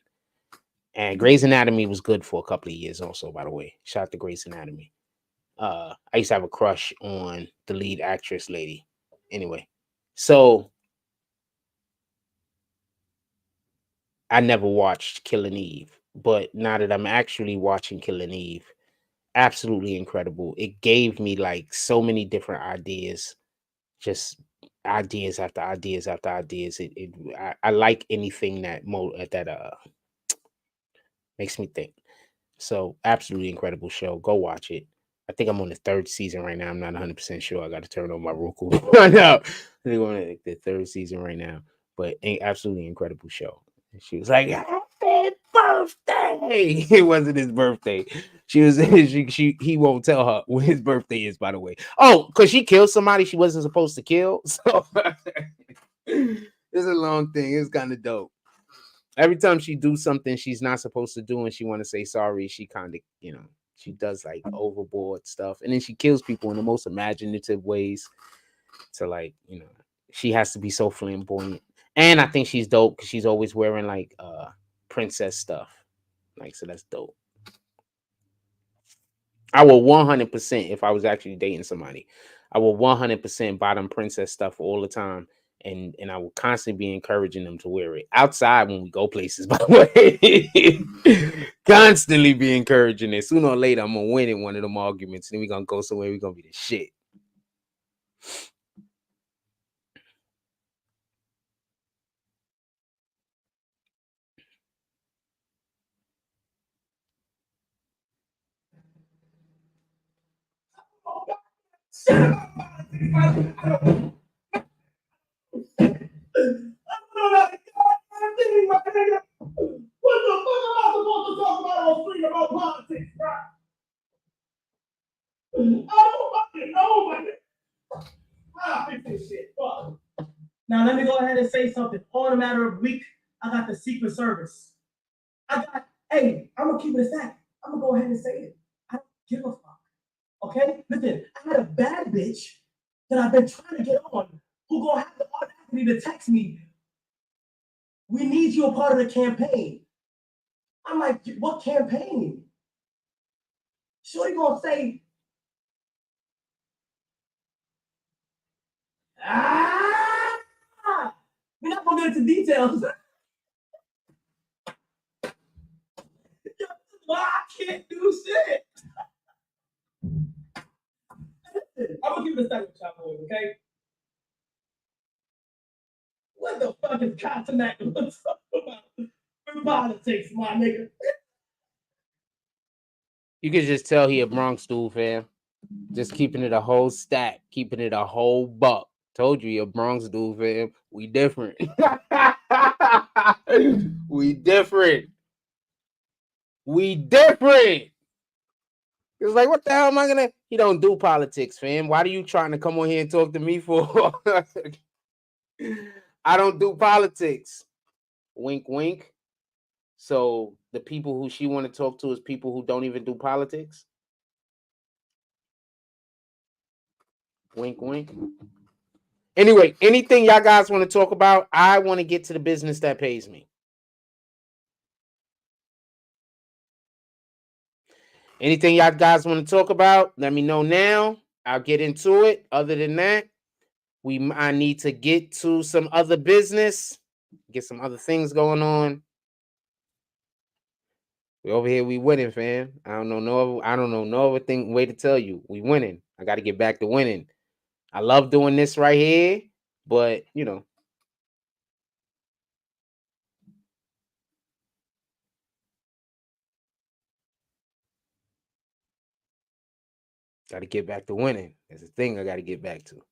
And Grey's Anatomy was good for a couple of years also, by the way. Shout out to Grey's Anatomy. I used to have a crush on the lead actress lady. Anyway, so I never watched Killing Eve, but now that I'm actually watching Killing Eve, absolutely incredible. It gave me like so many different ideas, just ideas after ideas after ideas. I like anything that makes me think. So absolutely incredible show. Go watch it. I think I'm on the 3rd season right now. I'm not 100% sure. I got to turn on my Roku. I know. I think I'm on the 3rd season right now. But absolutely incredible show. And she was like, happy birthday. It wasn't his birthday. She was he won't tell her when his birthday is, by the way. Oh, because she killed somebody she wasn't supposed to kill. So it's a long thing. It's kind of dope. Every time she do something she's not supposed to do and she want to say sorry, she kind of, she does like overboard stuff. And then she kills people in the most imaginative ways. So like, she has to be so flamboyant. And I think she's dope because she's always wearing like princess stuff. Like, so that's dope. I will 100%, if I was actually dating somebody, I will 100% buy them princess stuff all the time. And I will constantly be encouraging them to wear it outside when we go places, by the way. Constantly be encouraging it. Sooner or later, I'm going to win in one of them arguments. And then we're going to go somewhere. We're going to be the shit. What the fuck am I supposed to talk about on freedom about politics, bro? I don't fucking know, man. I'll fix this shit. Fuck. Now let me go ahead and say something. On a matter of week, I got the Secret Service. Hey, I'm gonna keep it a stack. I'm gonna go ahead and say it. I don't give a fuck. Okay? Listen, I had a bad bitch that I've been trying to get on who gonna have the audacity to text me, "We need you a part of the campaign." I'm like, what campaign? Shorty gonna say, we're not gonna get into details. I can't do shit. I'm gonna give it a second, y'all boys, okay? What the fuck is Continental talking about? For politics, my nigga. You can just tell he a Bronx dude, fam. Just keeping it a whole stack, keeping it a whole buck. Told you he a Bronx dude, fam. We different. We different. We different. It's like, what the hell am I gonna? He don't do politics, fam. Why are you trying to come on here and talk to me for? I don't do politics. Wink, wink. So the people who she want to talk to is people who don't even do politics. Wink, wink. Anyway, anything y'all guys want to talk about, I want to get to the business that pays me. Anything y'all guys want to talk about, let me know now. I'll get into it. Other than that, I need to get to some other business, get some other things going on. We over here, we winning, fam. I don't know no other way to tell you. We winning. I got to get back to winning. I love doing this right here, but you know. Got to get back to winning. There's a thing I got to get back to.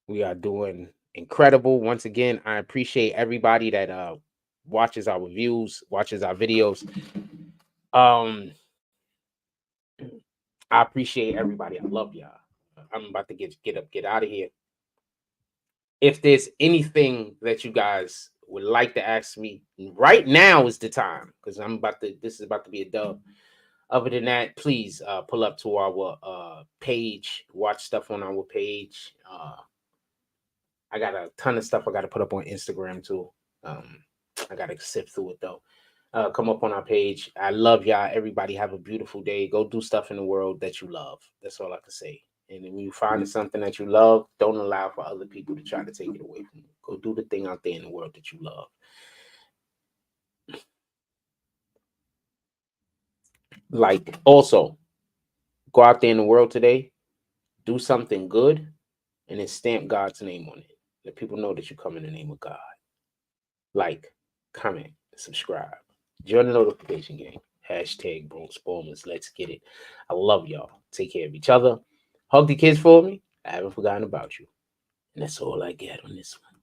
We are doing incredible. Once again, I appreciate everybody that watches our reviews, watches our videos. I appreciate everybody. I love y'all. I'm about to get out of here. If there's anything that you guys would like to ask me, right now is the time, because this is about to be a dub. Other than that, please pull up to our page, watch stuff on our page. I got a ton of stuff I got to put up on Instagram too. I got to sift through it though. Come up on our page. I love y'all. Everybody have a beautiful day. Go do stuff in the world that you love. That's all I can say. And when you find something that you love, don't allow for other people to try to take it away from you. Go do the thing out there in the world that you love. Like, also, go out there in the world today, do something good, and then stamp God's name on it. Let people know that you come in the name of God. Like, comment, subscribe. Join the notification gang. Hashtag Bronx Bombers. Let's get it. I love y'all. Take care of each other. Hug the kids for me. I haven't forgotten about you. And that's all I get on this one.